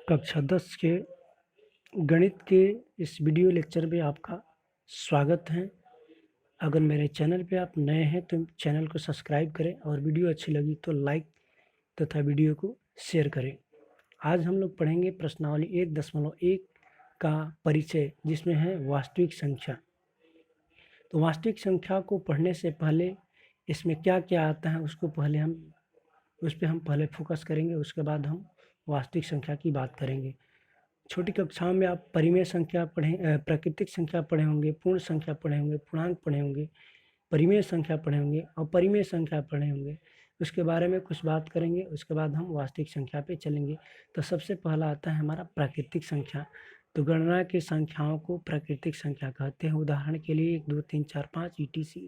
कक्षा 10 के गणित के इस वीडियो लेक्चर में आपका स्वागत है। अगर मेरे चैनल पे आप नए हैं तो चैनल को सब्सक्राइब करें और वीडियो अच्छी लगी तो लाइक तथा वीडियो को शेयर करें। आज हम लोग पढ़ेंगे प्रश्नावली 1.1 का परिचय, जिसमें है वास्तविक संख्या। तो वास्तविक संख्या को पढ़ने से पहले इसमें क्या क्या आता है उस पर हम पहले फोकस करेंगे, उसके बाद हम वास्तविक संख्या की बात करेंगे। छोटी कक्षाओं में आप परिमेय संख्या पढ़े, प्राकृतिक संख्या पढ़े होंगे, पूर्ण संख्या पढ़े होंगे, पूर्णांक पढ़े होंगे, परिमेय संख्या पढ़े होंगे और परिमेय संख्या पढ़े होंगे। उसके बारे में कुछ बात करेंगे, उसके बाद हम वास्तविक संख्या पे चलेंगे। तो सबसे पहला आता है हमारा प्राकृतिक संख्या। तो गणना की संख्याओं को प्राकृतिक संख्या कहते हैं। उदाहरण के लिए 1 2 3 4 5 ETC,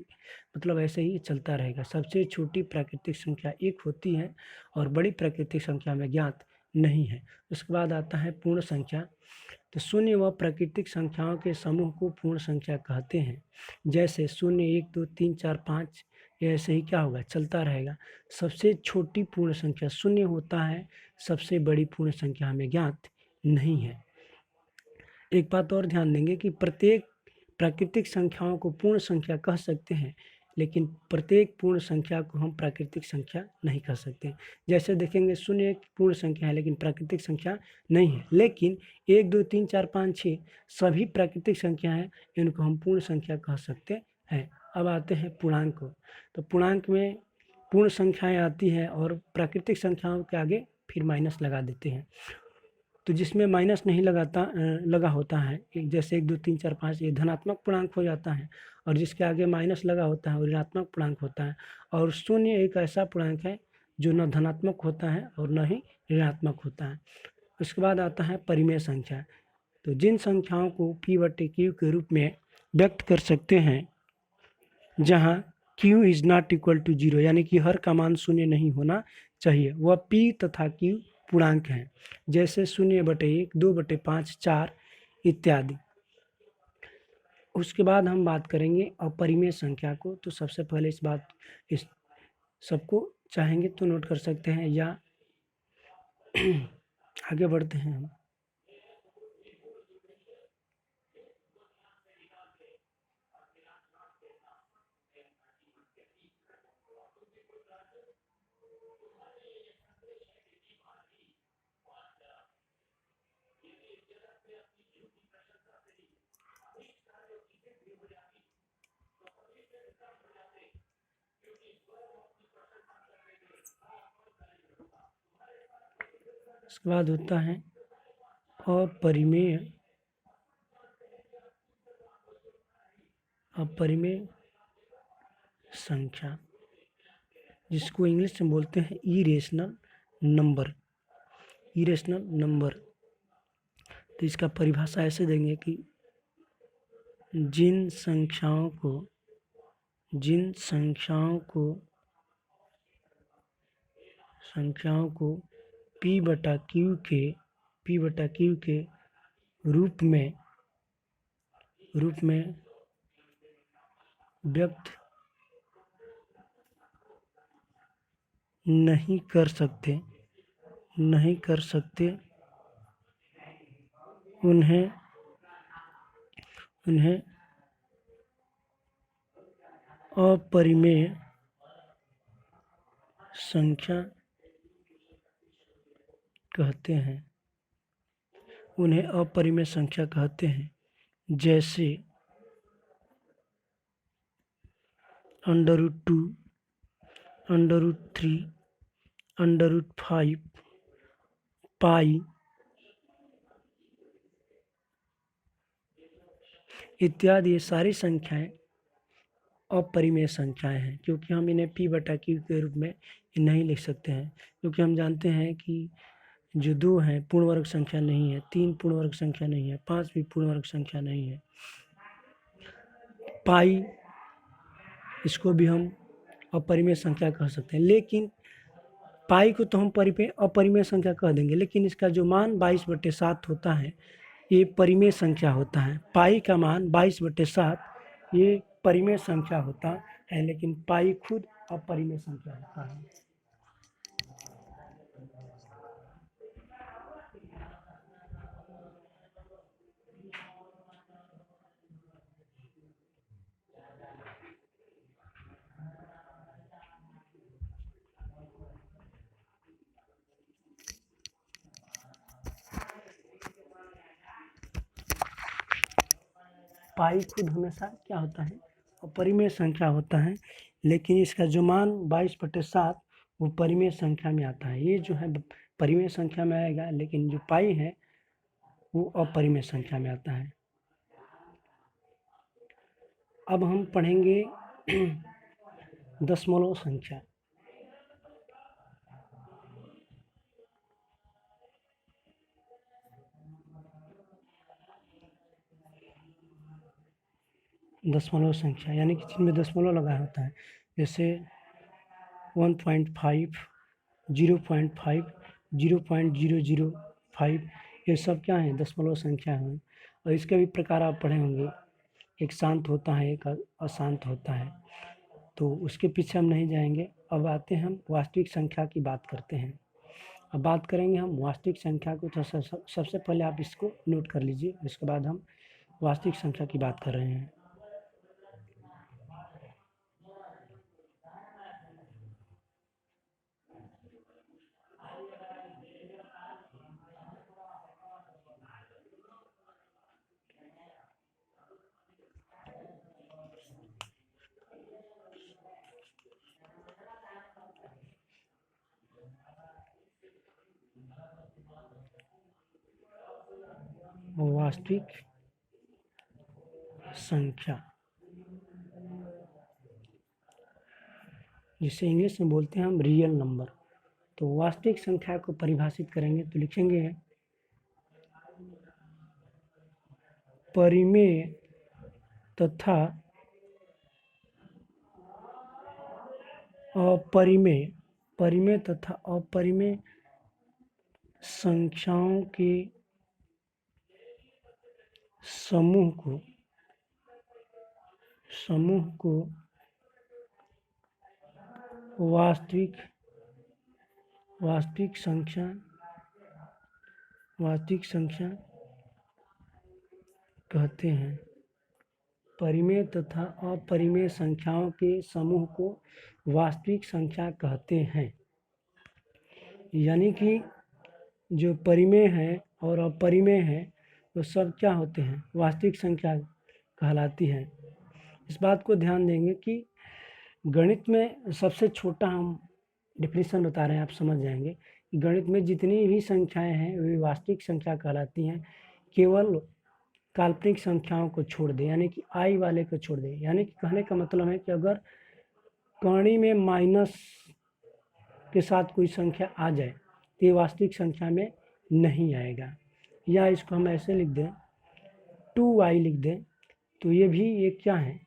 मतलब ऐसे ही चलता रहेगा। सबसे छोटी प्राकृतिक संख्या 1 होती है और बड़ी प्राकृतिक संख्या में ज्ञात नहीं है। उसके बाद आता है पूर्ण संख्या। तो शून्य व प्राकृतिक संख्याओं के समूह को पूर्ण संख्या कहते हैं। जैसे 0 1 2 3 4 5, ये ऐसे ही क्या होगा, चलता रहेगा। सबसे छोटी पूर्ण संख्या 0 होता है, सबसे बड़ी पूर्ण संख्या हमें ज्ञात नहीं है। एक बात और ध्यान देंगे कि प्रत्येक प्राकृतिक संख्याओं को पूर्ण संख्या कह सकते हैं, लेकिन प्रत्येक पूर्ण संख्या को हम प्राकृतिक संख्या नहीं कह सकते। जैसे देखेंगे 0 एक पूर्ण संख्या है लेकिन प्राकृतिक संख्या नहीं है, लेकिन 1 2 3 4 5 6 सभी प्राकृतिक संख्या हैं, इनको हम पूर्ण संख्या कह सकते हैं। अब आते हैं पूर्णांक को। तो पूर्णांक में पूर्ण संख्याएं आती है और प्राकृतिक संख्याओं के आगे फिर माइनस लगा देते हैं। तो जिसमें माइनस नहीं लगा होता है, जैसे 1 2 3 4 5, ये धनात्मक पूर्णांक हो जाता है, और जिसके आगे माइनस लगा होता है वो ऋणात्मक पूर्णांक होता है। और शून्य एक ऐसा पूर्णांक है जो न धनात्मक होता है और न ही ऋणात्मक होता है। उसके बाद आता है परिमेय संख्या। तो जिन संख्याओं को P/Q के रूप में व्यक्त कर सकते हैं, जहाँ Q is not equal to 0, यानी कि हर का मान शून्य नहीं होना चाहिए, वह P तथा Q पूर्णांक हैं। जैसे 0/1, 2/5, 4 इत्यादि। उसके बाद हम बात करेंगे अपरिमेय संख्या को। तो सबसे पहले इस सबको चाहेंगे तो नोट कर सकते हैं या आगे बढ़ते हैं हम। उसके बाद होता है अपरिमेय संख्या, जिसको इंग्लिश में बोलते हैं इरेशनल नंबर। तो इसका परिभाषा ऐसे देंगे कि जिन संख्याओं को P/Q के रूप में व्यक्त नहीं कर सकते, उन्हें अपरिमेय संख्या कहते हैं। जैसे √2, √3, √5, पाई इत्यादि। ये सारी संख्याएं अपरिमेय संख्याएं हैं, क्योंकि हम इन्हें P/Q के रूप में नहीं लिख सकते हैं, क्योंकि हम जानते हैं कि जो 2 है पूर्ण वर्ग संख्या नहीं है, 3 पूर्ण वर्ग संख्या नहीं है, 5 भी पूर्ण वर्ग संख्या नहीं है। पाई, इसको भी हम अपरिमेय संख्या कह सकते हैं, लेकिन पाई को तो हम अपरिमेय संख्या कह देंगे, लेकिन इसका जो मान 22/7 होता है ये परिमेय संख्या होता है। पाई का मान 22/7 ये परिमेय संख्या होता है, लेकिन पाई खुद अपरिमेय संख्या होता है। पाई खुद हमेशा क्या होता है, अपरिमेय संख्या होता है, लेकिन इसका जो मान 22/7 वो परिमेय संख्या में आता है। ये जो है परिमेय संख्या में आएगा, लेकिन जो पाई है वो अपरिमेय संख्या में आता है। अब हम पढ़ेंगे दशमलव संख्या। दशमलव संख्या यानी कि जिनमें दशमलव लगा होता है, जैसे 1.5, 0.5, 0.005, ये सब क्या है, दशमलव संख्या है। और इसके भी प्रकार आप पढ़े होंगे, एक शांत होता है, एक अशांत होता है, तो उसके पीछे हम नहीं जाएंगे। अब आते हैं हम वास्तविक संख्या की बात करते हैं। अब बात करेंगे हम वास्तविक संख्या को, तो सबसे पहले आप इसको नोट कर लीजिए, इसके बाद हम वास्तविक संख्या की बात कर रहे हैं। वास्तविक संख्या, जिसे इंग्लिश में बोलते हैं हम रियल नंबर। तो वास्तविक संख्या को परिभाषित करेंगे तो लिखेंगे परिमेय तथा अपरिमेय, परिमेय तथा अपरिमेय संख्याओं के समूह को वास्तविक संख्या कहते हैं। परिमेय तथा अपरिमेय संख्याओं के समूह को वास्तविक संख्या कहते हैं। यानी कि जो परिमेय है और अपरिमेय है वो सब क्या होते हैं, वास्तविक संख्या कहलाती है। इस बात को ध्यान देंगे कि गणित में सबसे छोटा हम डिफिनीशन बता रहे हैं, आप समझ जाएंगे। गणित में जितनी भी संख्याएं हैं वे वास्तविक संख्या कहलाती हैं, केवल काल्पनिक संख्याओं को छोड़ दे, यानी कि आई वाले को छोड़ दे। यानी कि कहने का मतलब है कि अगर कर्ण में माइनस के साथ कोई संख्या आ जाए तो ये वास्तविक संख्या में नहीं आएगा। या इसको हम ऐसे लिख दें, 2y लिख दें, तो ये भी एक क्या है,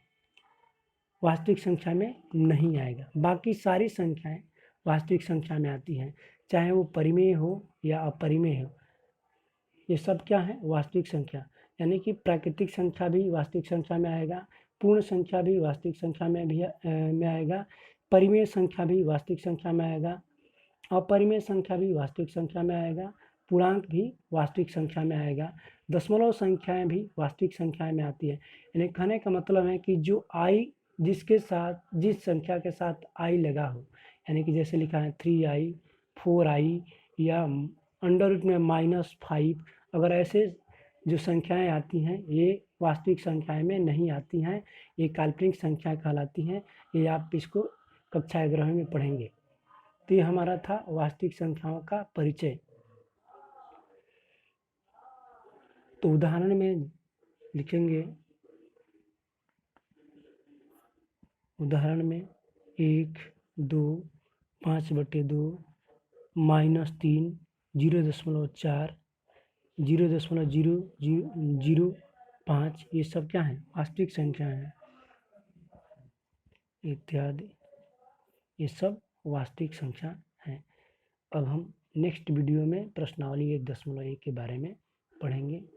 वास्तविक संख्या में नहीं आएगा। बाकी सारी संख्याएं वास्तविक संख्या में आती हैं, चाहे वो परिमेय हो या अपरिमेय हो, ये सब क्या है, वास्तविक संख्या। यानी कि प्राकृतिक संख्या भी वास्तविक संख्या में आएगा, पूर्ण संख्या भी वास्तविक संख्या में आएगा, परिमेय संख्या भी वास्तविक संख्या में आएगा, अपरिमेय संख्या भी वास्तविक संख्या में आएगा, पूर्णांक भी वास्तविक संख्या में आएगा, दशमलव संख्याएं भी वास्तविक संख्या में आती है। यानी कहने का मतलब है कि जो आई जिसके साथ, जिस संख्या के साथ आई लगा हो, यानी कि जैसे लिखा है 3i, 4i या अंडर रूट में -5, अगर ऐसे जो संख्याएं आती हैं ये वास्तविक संख्याएं में नहीं आती हैं, ये काल्पनिक संख्या कहलाती हैं। ये आप इसको कक्षा 11 में पढ़ेंगे। तो ये हमारा था वास्तविक संख्याओं का परिचय। तो उदाहरण में लिखेंगे, उदाहरण में 1, 2, 5/2, -3, 0.4, 0.0005, ये सब क्या है, वास्तविक संख्या है इत्यादि, ये सब वास्तविक संख्या है। अब हम नेक्स्ट वीडियो में प्रश्नावली 1.1 के बारे में पढ़ेंगे।